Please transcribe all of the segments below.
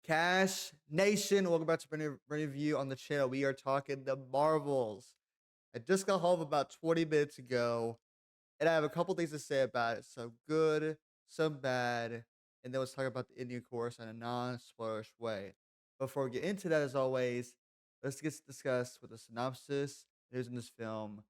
Cash Nation, welcome back to brand new review on the channel. We are talking the Marvels. I just got home about 20 minutes ago, and I have a couple things to say about it. Some good, some bad, and then let's talk about the Indian course in a non-spoilerish way. Before we get into that, as always, let's get discussed with a synopsis, who's in this film,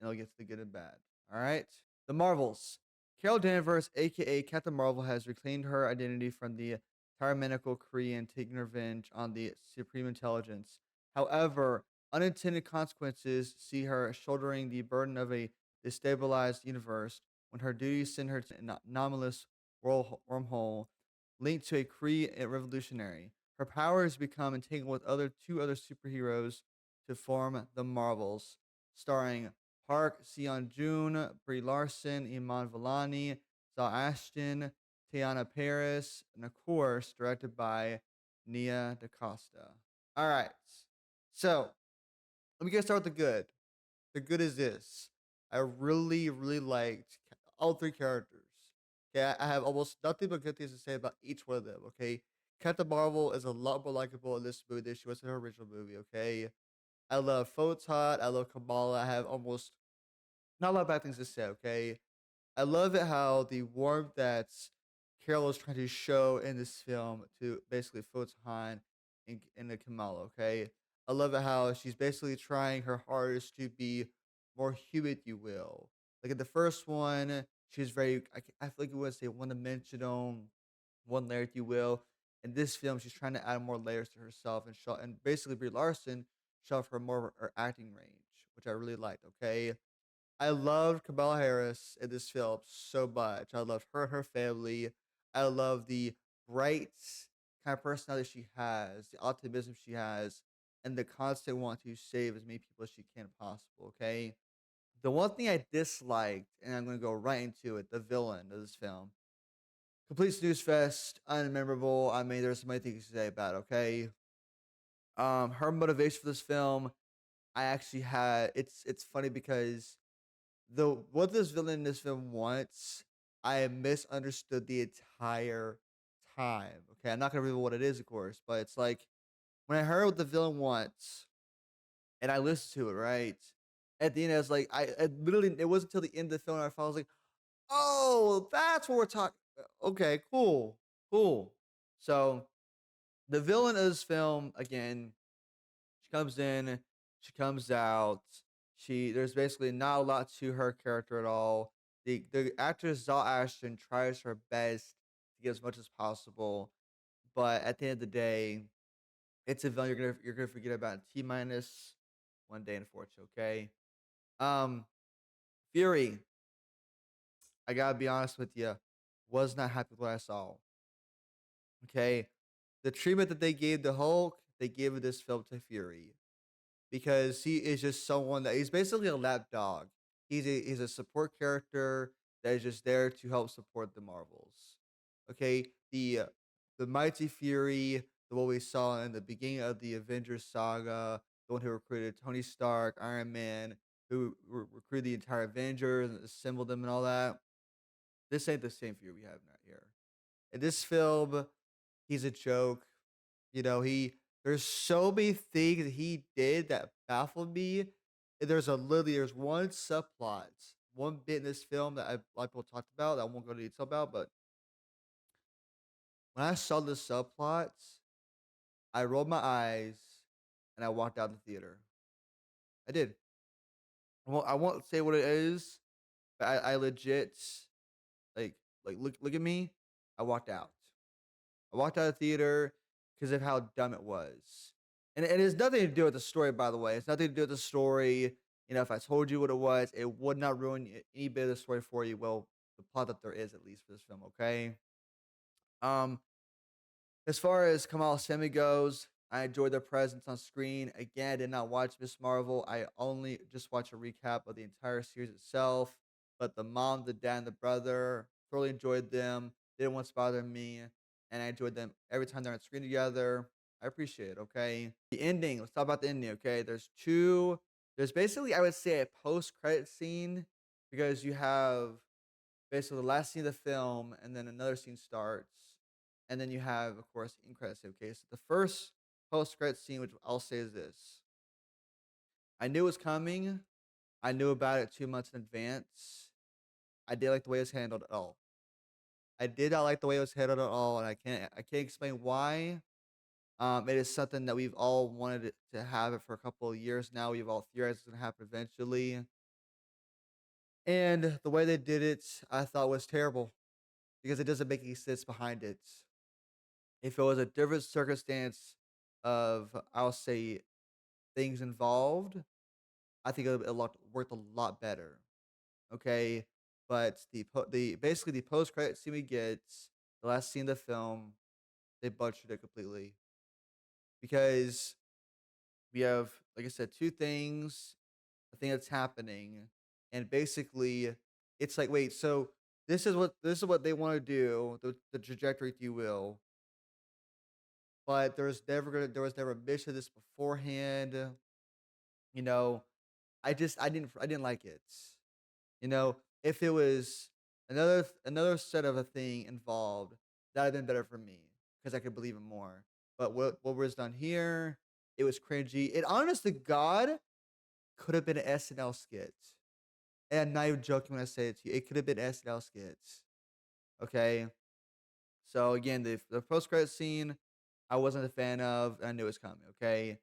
and we'll get to the good and bad. All right? The Marvels. Carol Danvers, aka Captain Marvel, has reclaimed her identity from the tyrannical Korean, taking revenge on the Supreme Intelligence. However, unintended consequences see her shouldering the burden of a destabilized universe when her duties send her to an anomalous wormhole linked to a Kree revolutionary. Her powers become entangled with two other superheroes to form the Marvels, starring Park Seon-joon, Brie Larson, Iman Vellani, Zal Ashton, Tiana Paris, and of course, directed by Nia DaCosta. All right. So let me get started with the good. The good is this. I really, really liked all three characters. Okay, I have almost nothing but good things to say about each one of them. Okay, Captain Marvel is a lot more likable in this movie than she was in her original movie. Okay, I love Photon. I love Kamala. I have almost not a lot of bad things to say. Okay, I love it how the warmth that Carol is trying to show in this film to basically Photon and the Kamala. Okay, I love it how she's basically trying her hardest to be more human, if you will. Like in the first one, she's very I feel like you would say one dimensional, one layer, if you will. In this film, she's trying to add more layers to herself and show and basically Brie Larson showed her more of her acting range, which I really liked. Okay, I loved Kamala Harris in this film so much. I loved her and her family. I love the bright kind of personality she has, the optimism she has, and the constant want to save as many people as she can possible. Okay. The one thing I disliked, and I'm going to go right into it, the villain of this film. Complete snooze fest, unmemorable. I mean, there's so many things to say about it, okay? Her motivation for this film, I actually had it's funny because the what this villain in this film wants, I misunderstood the entire time. Okay, I'm not gonna reveal what it is, of course, but it's like when I heard what the villain wants and I listened to it, right? At the end, I was like, I literally it wasn't until the end of the film I was like, oh, that's what we're talking. Okay, cool, cool. So the villain of this film again, she comes in, she comes out. There's basically not a lot to her character at all. The actress Zal Ashton tries her best to get as much as possible, but at the end of the day, it's a villain you're gonna forget about in T minus 1 day and fortune. Okay, um, Fury. I gotta be honest with you, was not happy with what I saw. Okay, the treatment that they gave the Hulk, they gave this film to Fury because he is just someone that he's basically a lap dog. He's a support character that is just there to help support the Marvels. Okay, the Mighty Fury, the what we saw in the beginning of the Avengers saga, the one who recruited Tony Stark, Iron Man, who recruited the entire Avengers and assembled them and all that. This ain't the same Fury we have right here. In this film, he's a joke. There's so many things that he did that baffled me. And there's one subplot, one bit in this film that a lot of people talked about that I won't go into detail about, but when I saw the subplots, I rolled my eyes and I walked out of the theater. I did. I won't say what it is, but I legit like look at me. I walked out. I walked out of the theater because of how dumb it was. And it has nothing to do with the story, by the way. It's nothing to do with the story. If I told you what it was, it would not ruin any bit of the story for you. Well, the plot that there is, at least for this film, okay? Um, as far as Kamal Semi goes, I enjoyed their presence on screen. Again, I did not watch Miss Marvel. I only just watched a recap of the entire series itself. But the mom, the dad, and the brother, thoroughly enjoyed them. They didn't once bother me. And I enjoyed them every time they're on screen together. I appreciate it, okay? The ending, let's talk about the ending, okay? There's basically, I would say, a post-credit scene because you have basically the last scene of the film and then another scene starts and then you have, of course, the in credit scene. Okay, so the first post credit scene, which I'll say is this: I knew it was coming. I knew about it 2 months in advance. I did like the way it was handled at all. I did not like the way it was handled at all, and I can't explain why. It is something that we've all wanted it to have it for a couple of years now. We've all theorized it's gonna happen eventually, and the way they did it, I thought was terrible because it doesn't make any sense behind it. If it was a different circumstance of, I'll say, things involved, I think it would worked a lot better. Okay, but the basically the post credit scene we get, the last scene of the film, they butchered it completely because we have, like I said, two things, a thing that's happening, and basically it's like, wait, so this is what they want to do, the trajectory, if you will, but there was never a mission of this beforehand. You know, I didn't like it. If it was another set of a thing involved, that'd have been better for me because I could believe it more. But what was done here, it was cringy. It honest to God could have been an SNL skit. And I'm not even joking when I say it to you. It could have been SNL skits. Okay. So again, the post credit scene, I wasn't a fan of. I knew it was coming. Okay.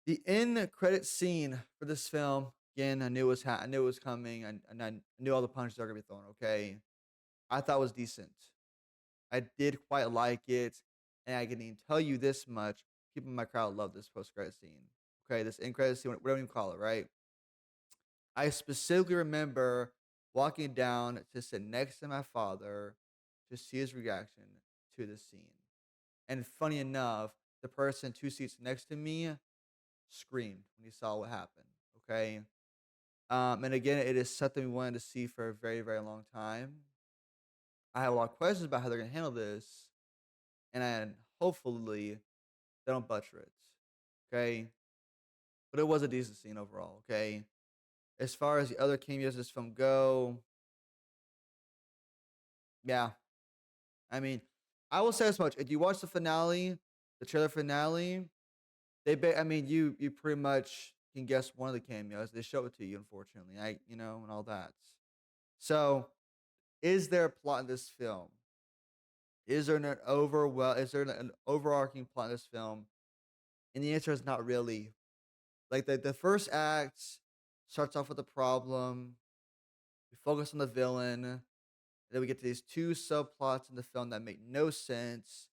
The end credit scene for this film, again, I knew it was coming, and I knew all the punches are gonna be thrown. Okay, I thought it was decent. I did quite like it, and I can even tell you this much: people in my crowd love this post credit scene. Okay, this end credit scene, whatever you call it, right? I specifically remember walking down to sit next to my father to see his reaction to this scene. And funny enough, the person 2 seats next to me screamed when he saw what happened. Okay. And again, it is something we wanted to see for a very, very long time. I have a lot of questions about how they're going to handle this, and hopefully they don't butcher it. Okay. But it was a decent scene overall. Okay. As far as the other cameos of this film go, yeah. I mean, I will say as much. If you watch the finale, the trailer finale, I mean, you pretty much can guess one of the cameos. They show it to you, unfortunately. And all that. So, is there a plot in this film? Is there an overarching plot in this film? And the answer is not really. Like the first act starts off with a problem. We focus on the villain. And then we get to these two subplots in the film that make no sense.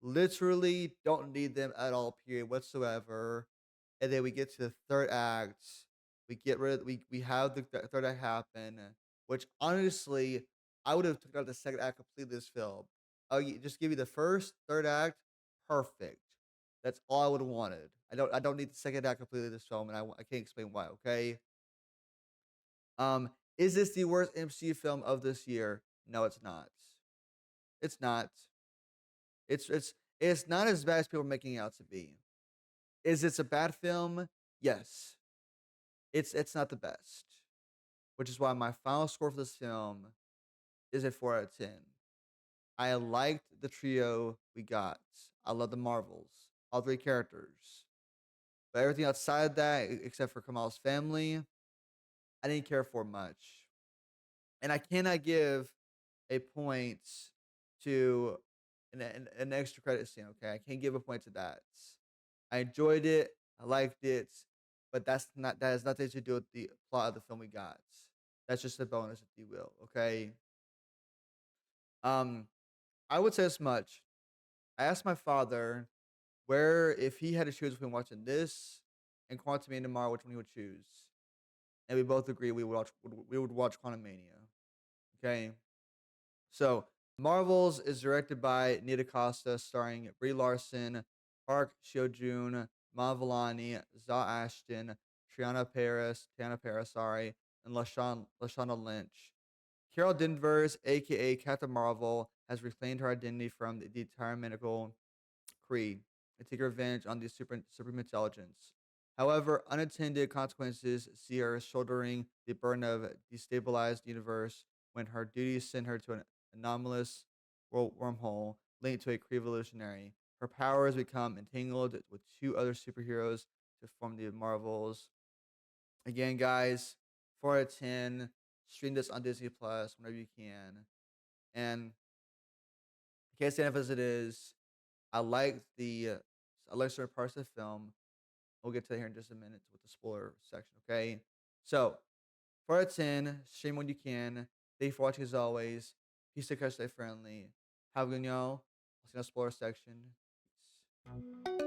Literally don't need them at all, period whatsoever. And then we get to the third act. We have the third act happen, which honestly I would have took out the second act completely. This film, just give me the first, third act, perfect. That's all I would have wanted. I don't need the second act completely. This film, and I can't explain why. Okay. Is this the worst MCU film of this year? No, it's not. It's not. It's not as bad as people are making it out to be. Is it a bad film? Yes. It's not the best, which is why my final score for this film is a 4 out of 10. I liked the trio we got. I love the Marvels, all three characters, but everything outside that, except for Kamal's family, I didn't care for much. And I cannot give a point to an extra credit scene. Okay, I can't give a point to that. I enjoyed it. I liked it, but that has nothing to do with the plot of the film we got. That's just a bonus, if you will. Okay. Um, I would say as much. I asked my father where if he had to choose between watching this and Quantumania tomorrow, which one he would choose, and we both agree we would watch Quantumania. Okay. So Marvels is directed by Nita Costa, starring Brie Larson, Park Seo-joon, Ma Villani, Za Ashton, Tiana Paris, sorry, and Lashana Lynch. Carol Danvers, aka Captain Marvel, has reclaimed her identity from the tyrannical Kree and take revenge on the supreme intelligence. However, unintended consequences see her shouldering the burden of destabilized universe when her duties send her to an anomalous wormhole linked to a Kree revolutionary. Her powers become entangled with two other superheroes to form the Marvels. Again, guys, 4 out of 10. Stream this on Disney Plus whenever you can. And I can't stand it as it is. I like the I like certain parts of the film. We'll get to that here in just a minute with the spoiler section, okay? So, 4 out of 10. Stream when you can. Thank you for watching as always. Peace, take care, stay friendly. Have a good y'all. I'll see you in the spoiler section. Peace.